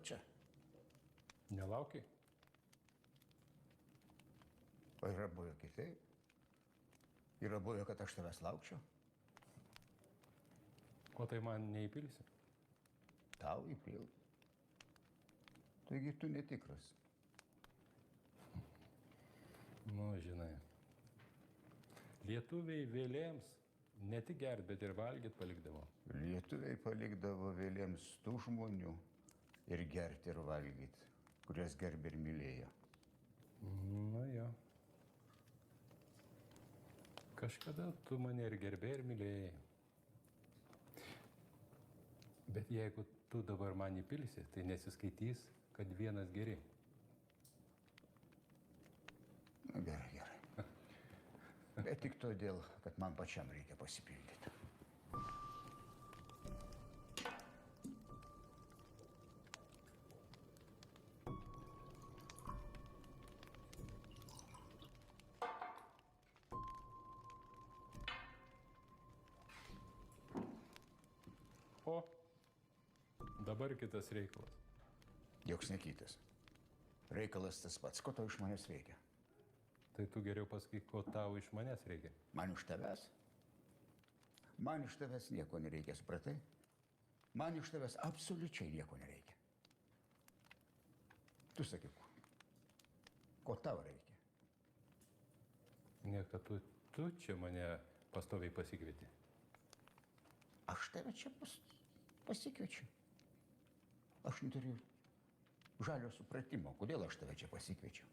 čia? Nelaukiai? O yra buvę kitaip? Yra buvę, kad aš tavęs laukčiau? O tai man neįpilsi? Tau įpil. Taigi tu netikras. Nu, žinai. Lietuviai vėlėms ne tik gert, bet ir valgyt palikdavo. Lietuviai palikdavo vėlėms tų žmonių ir gerti ir valgyti, kurias gerbė ir mylėjo. Nu jo. Kažkada tu mane ir gerbė ir mylėjai. Bet jeigu tu dabar man įpilsi, tai nesiskaitys, kad vienas geri. Na, gerai. Bet tik todėl, kad man pačiam reikia pasipildyti. O, dabar kitas reikalas. Joks nekytas. Reikalas tas pats. Ko tau iš manęs reikia? Tai tu geriau pasakyk, ko tau iš manęs reikia. Man iš tavęs? Man iš tavęs nieko nereikia, supratai? Man iš tavęs absoliučiai nieko nereikia. Tu sakyk, ko tau reikia? Ne, kad tu čia mane pastoviai pasikvieti. Aš tave čia pasikviečiu. Aš neturiu žalio supratimo, kodėl aš tave čia pasikviečiu.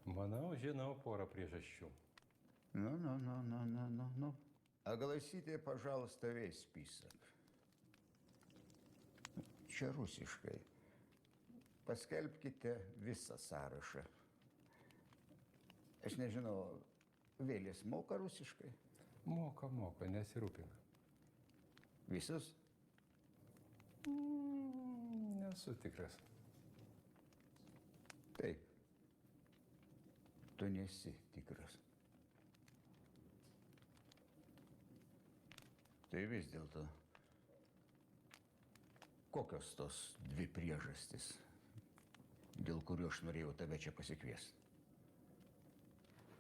Manau, žinau porą priežasčių. Ну. Огласите, пожалуйста, весь список. Čia rusiškai. Paskelbkite visą sąrašą. Aš nežinau, Vėlės moka rusiškai? Moka, nesirūpink. Visus? Nesu tikras. Taip. Tu nesi tikras. Tai vis dėlto, kokios tos dvi priežastys, dėl kurių aš norėjau tave čia pasikviesti?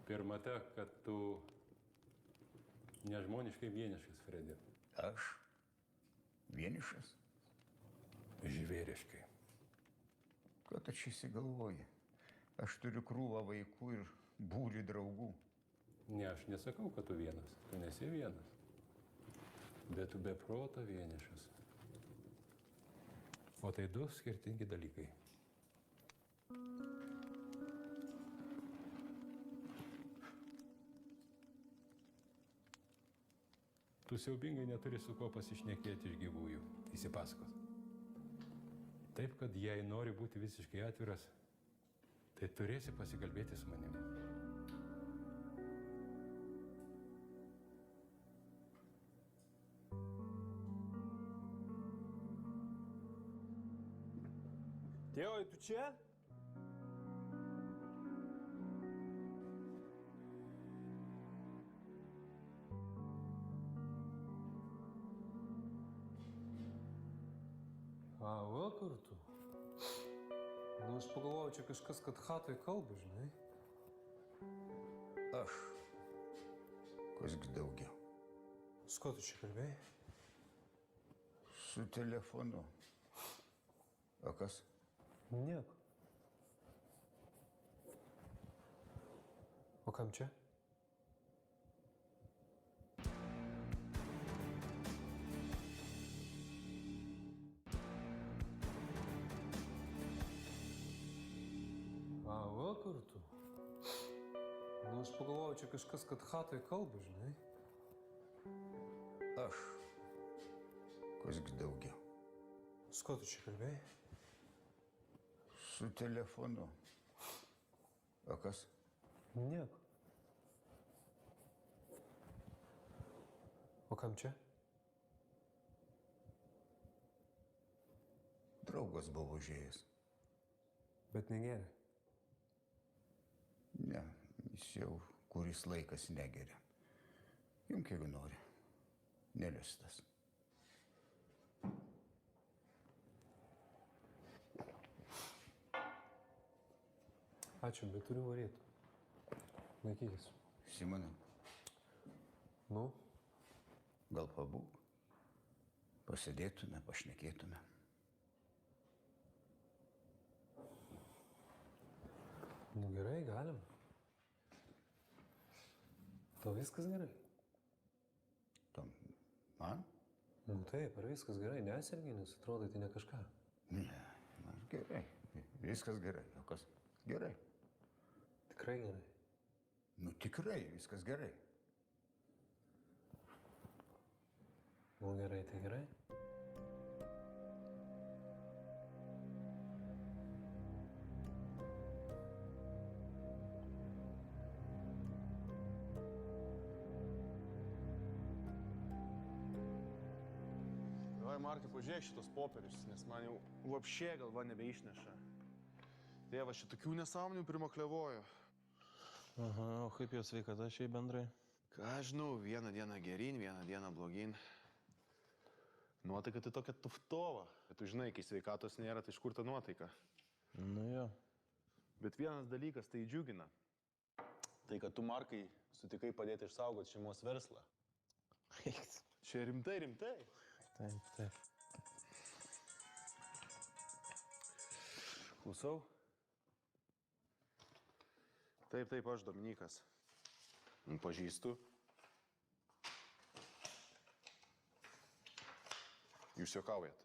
Pirma ta, kad tu nežmoniškai vieniškas, Fredi. Aš? Vienišas? Žvėriškai. Ką tu čia įsigalvoji? Aš turiu krūvą vaikų ir būrį draugų. Ne, aš nesakau, kad tu vienas. Tu nesi vienas. Bet tu be proto vienišas. O tai du skirtingi dalykai. Tu siaubingai neturi su ko pasišnekėti iš gyvųjų, įsipasakot. Taip, kad jei nori būti visiškai atviras, tai turėsi pasikalbėti su manimi. Tėvai, tu čia? Va kartu. Nu, aš pagalvojau, čia kažkas, kad chatoj kalba, žinai. Aš. Kasgi daugiau. Su ko tu čia kalbėjai? Su telefonu. O kas? Nieko. O kam čia? Va kartu. Nu, aš pagalvojau, čia kažkas, kad chatoj kalba, žinai. Aš. Kasgi daugiau. Su ko tu čia kalbėjai? Su telefonu. O kas? Nieko. O kam čia? Draugas buvo užėjęs. Bet negeria. Ne, jis jau kuris laikas negeria. Jums jeigu nori. Neliustas. Ačiū, bet turiu varyti. Laikykis. Simonai, Nu, gal pabūk? Pasidėtume, pašnekėtume. nu gerai, galim. Tau viskas gerai? Tom, man? Nu taip, ar viskas gerai? Nesergi, nes atrodo, tai ne kažką. Ne, man gerai. Viskas gerai. O kas? Gerai. Tikrai gerai. Nu tikrai, viskas gerai. Nu gerai, tai gerai. Davai, Markai, pažiūrėk šitos popierius, nes man jau vapšė galva nebeišneša. Tėvas šitokių nesąmonių primaklevojo. Aha, o kaip jo sveikata šiaip bendrai? Ką aš žinau, vieną dieną geryn, vieną dieną blogyn. Nuotaika tai tokia tuftova. Bet tu žinai, kai sveikatos nėra, tai iš kur ta nuotaika? Nu jo. Bet vienas dalykas tai džiugina. Tai, kad tu, Markai, sutikai padėti išsaugoti šeimos verslą. Čia rimtai, rimtai. Taip, taip. Klausau? Taip, aš Dominykas. Pažįstu. Jūs juokaujat.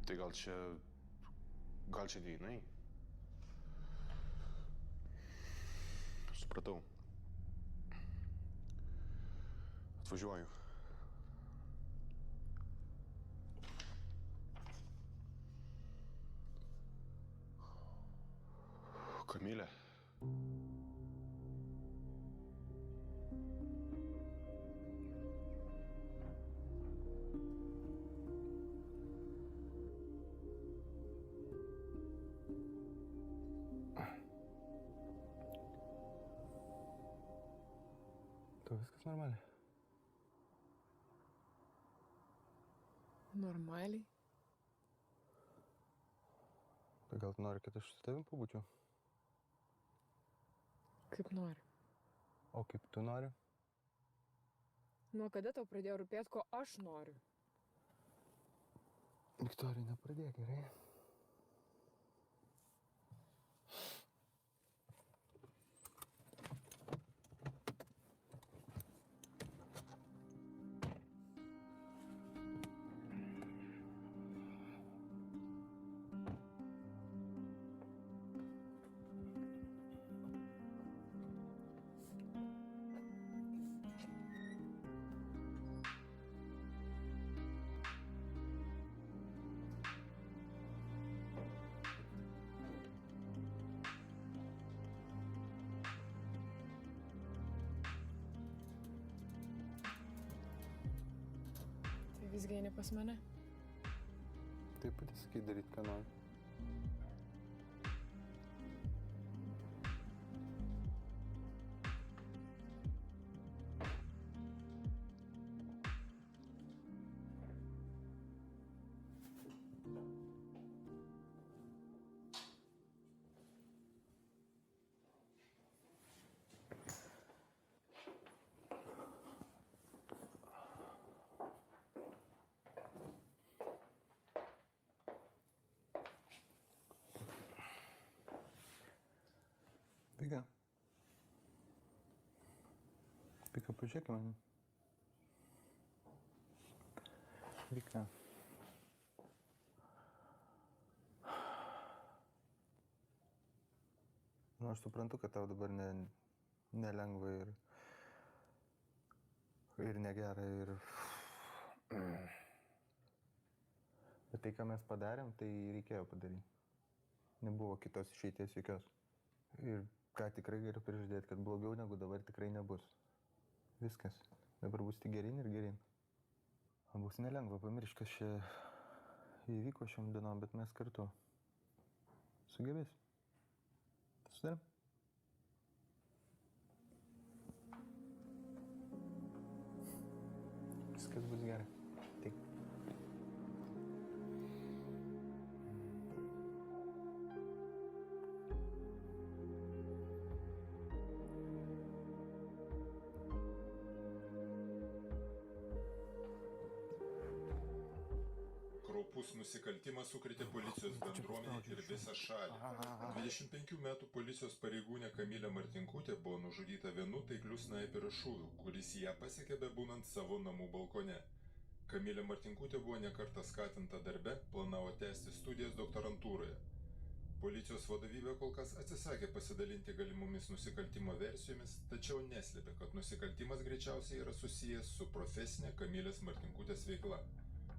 Tai gal čia ne jinai? Supratau. Atvažiuoju. Kamilė. Tau viskas normaliai? Normaliai. Tai gal tu nori, kad aš su tavim pabūčiau? Kaip nori. O kaip tu nori? Nuo kada tau pradėjo rūpėti, ko aš noriu? Viktorija, nepradėk, gerai? Tai visgi eini pas mane. Taip pat sakai daryti, ką nori. Pika. Pika, pažiūrėk į mane. Pika. Nu, aš suprantu, kad tau dabar nelengva ir negera ir... Bet tai, ką mes padarėm, tai reikėjo padaryti. Nebuvo kitos išeities jokios. Ir ką tikrai galiu prižadėti, kad blogiau negu dabar tikrai nebus. Viskas. Dabar bus tik gerin ir gerin. Bus nelengva pamiršti, kas čia įvyko šiom dienom, bet mes kartu. Sugebės. Sudarim? Viskas bus gerai. Tik. kraupus nusikaltimas sukrėtė policijos bendruomenę ir visą šalį. 25 metų policijos pareigūnė Kamilė Martinkutė buvo nužudyta vienu taikliu snaiperio šūviu, kuris ją pasiekė bebūnant savo namų balkone. Kamilė Martinkutė buvo nekartą skatinta darbe, planavo tęsti studijas doktorantūroje. Policijos vadovybė kol kas atsisakė pasidalinti galimomis nusikaltimo versijomis, tačiau neslėpė, kad nusikaltimas greičiausiai yra susijęs su profesinė Kamilės Martinkutės veikla.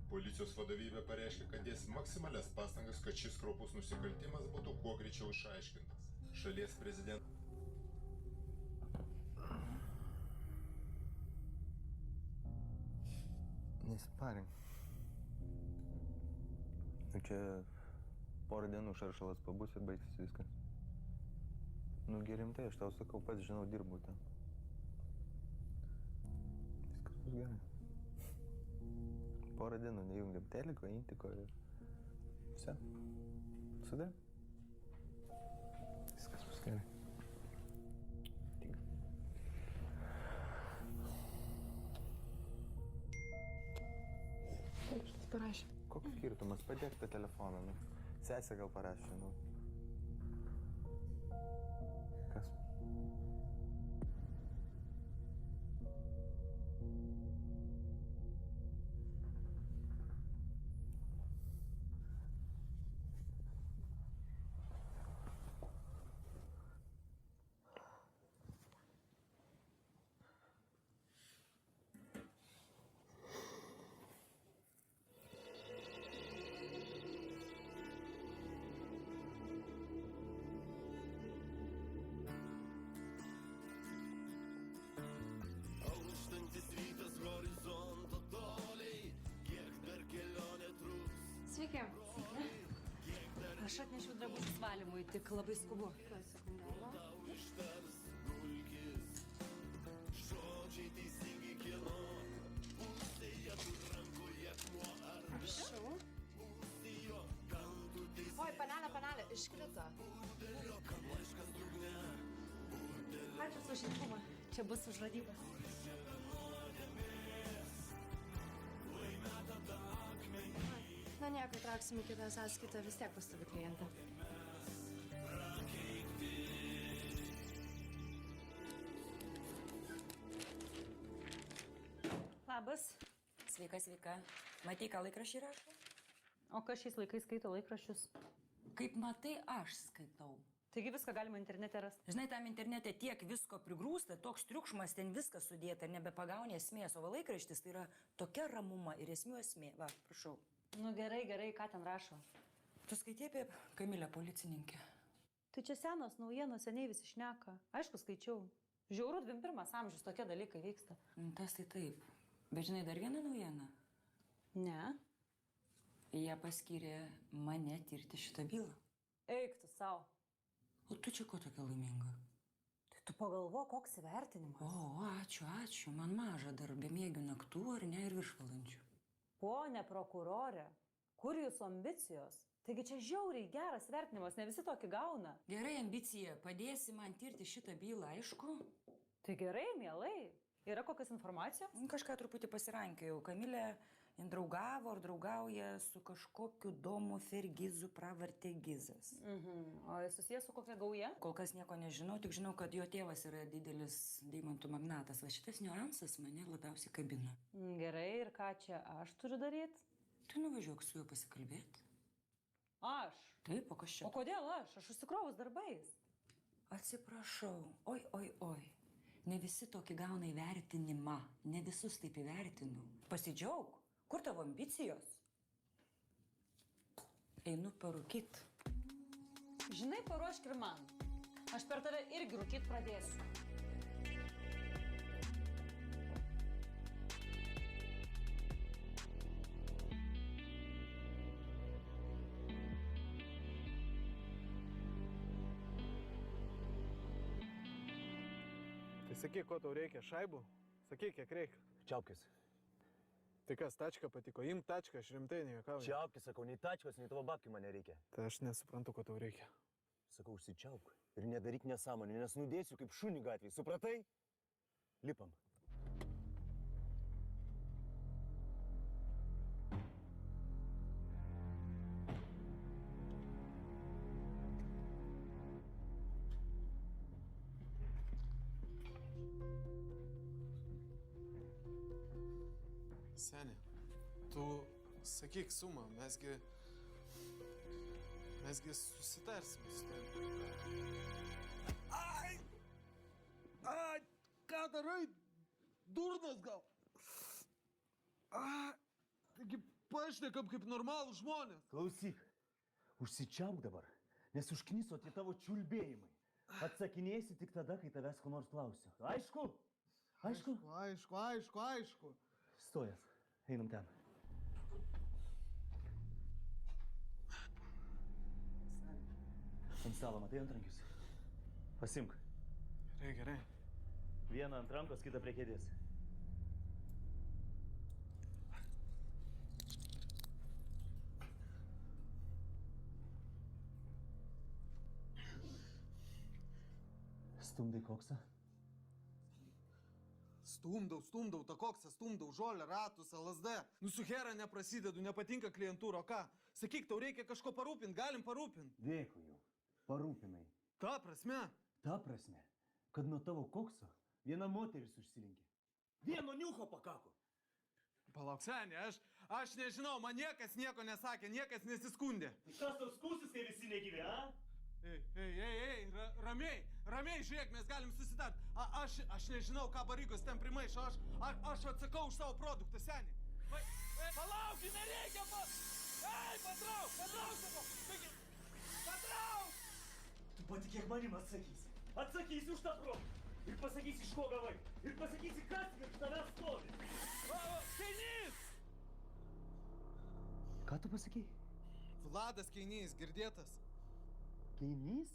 Policijos vadovybė pareiškė, kad dės maksimalias pastangas, kad šis kraupus nusikaltimas būtų kuo greičiau išaiškintas. Šalies prezidentas. Nesiparink. Nu čia porą dienų šaršalas pabus ir baigsis viskas. Nu rimtai, aš tau sakau, pats žinau, dirbu ten. Viskas bus gerai. Porą dienų nejungiam teliko, intiko ir... Vse. Sudė? Viskas bus gerai. Kaip jis parašė? Koks skirtumas? Padėk tą telefoną, nu. Sesė gal parašė, nu. Kas? Sveiki. Aš atnešiau drabužius valymui, tik labai skubu. Prašau. Oi, panelė, iškrito. Ačiū už šimtumą. Čia bus užradybas. Na nieko, trauksim į kitą sąskaitą, vis tiek pastebi klientą. Labas. Sveika, sveika. Matai, ką laikraščiai rašo? O kas šiais laikais skaito laikraščius? Kaip matai, aš skaitau. Taigi viską galima internete rasti. Žinai, tam internete tiek visko prigrūsta, toks triukšmas, ten viskas sudėta ir nebepagauni esmės, o va laikraštis tai yra tokia ramuma ir esmių esmė. Va, prašau. Nu gerai, ką ten rašo? Tu skaitai apie Kamilę policininkę? Tai čia senos naujienos, seniai visi šneka. Aišku, skaičiau. Žiauru, 21 amžius, tokie dalykai vyksta. Tas tai taip. Bet žinai, dar vieną naujieną? Ne. Jie paskyrė mane tirti šitą bylą. Eik tu savo. O tu čia ko tokia laiminga? Tai tu pagalvo, koks įvertinimas. O, ačiū. Man maža dar bemiegių naktų ar ne ir viršvalandžių. Pone prokurorė, kur jūsų ambicijos? Taigi čia žiauriai geras vertinimas, ne visi tokį gauna. Gerai, ambicija, padėsi man tirti šitą bylą, aišku? Tai gerai, mielai. Yra kokios informacijos? Kažką truputį pasirankėjau. Kamilė draugavo ar draugauja su kažkokiu Domu Fergizu pravartė Gizas. O jis susijęs su kokia gauja? Kol kas nieko nežinau, tik žinau, kad jo tėvas yra didelis deimantų magnatas. Va šitas niuansas mane labiausiai kabina. Gerai, ir ką čia aš turiu daryti? Tu nuvažiuok su juo pasikalbėti. Aš? Taip, o kas čia? O kodėl aš? Aš užsikrovus darbais. Atsiprašau. Oi. Ne visi tokį gauna įvertinimą. Ne visus taip įvertinu. Pasidžiaug. Kur tavo ambicijos? Einu parūkyt. Žinai, paruošk ir man. Aš per tave irgi rūkyt pradėsiu. Tai sakyk, ko tau reikia, šaibų? Sakyk, kiek reikia. Čiaupkis. Tai kas, tačka patiko? Imk tačką, aš rimtai nejuokauju. Čiaupkis, sakau, nei tačkos, nei tavo babkių man nereikia. Tai aš nesuprantu, ko tau reikia. Sakau, užsičiauk ir nedaryk nesąmonį, nes nudėsiu kaip šunį gatvėj, supratai? Lipam. Seni, tu sakyk sumą, mesgi susitarsim su tavimi. Ai! Ai! Ką darai? Durnas gal? Ai! Taigi pašnekam kaip normalų žmonės. Klausyk, užsičiauk dabar, nes užkniso tie tavo čiulbėjimai. Atsakinėsi tik tada, kai tavęs ko nors klausiu. Aišku? Aišku? Aišku. Stojas, einam ten. Ant stalo matai antrankius? Pasimk. Gerai. Vieną ant rankos, kitą prie kėdės. Stumdai koksą? Stumdau, tą koksą stumdau, žolę, ratus, LSD. Nu su hera neprasidedu, nepatinka klientūro, ką? Sakyk, tau reikia kažko parūpint, galim parūpint. Dėkui jau, parūpinai. Ta prasme, Kad nuo tavo kokso viena moteris užsilinkė. Vieno niucho pakako. palauk, seni, aš nežinau, man niekas nieko nesakė, niekas nesiskundė. Kas tau skūsis, kai visi negyvi, a? Ei, ramiai, žiūrėk, mes galim susitart. Aš nežinau, ką Barygos ten primaišo, aš atsakau už savo produktą, seni. Palauk, nereikia, patrauk savo, patrauk! Tu patikėk manim atsakysi. Atsakysi už tą produktą. Ir pasakysi, iš ko gavai. Ir pasakysi, kas virš tavęs stovi. Keinys! Ką tu pasakei? Vladas Keinys, girdėtas? Keinys?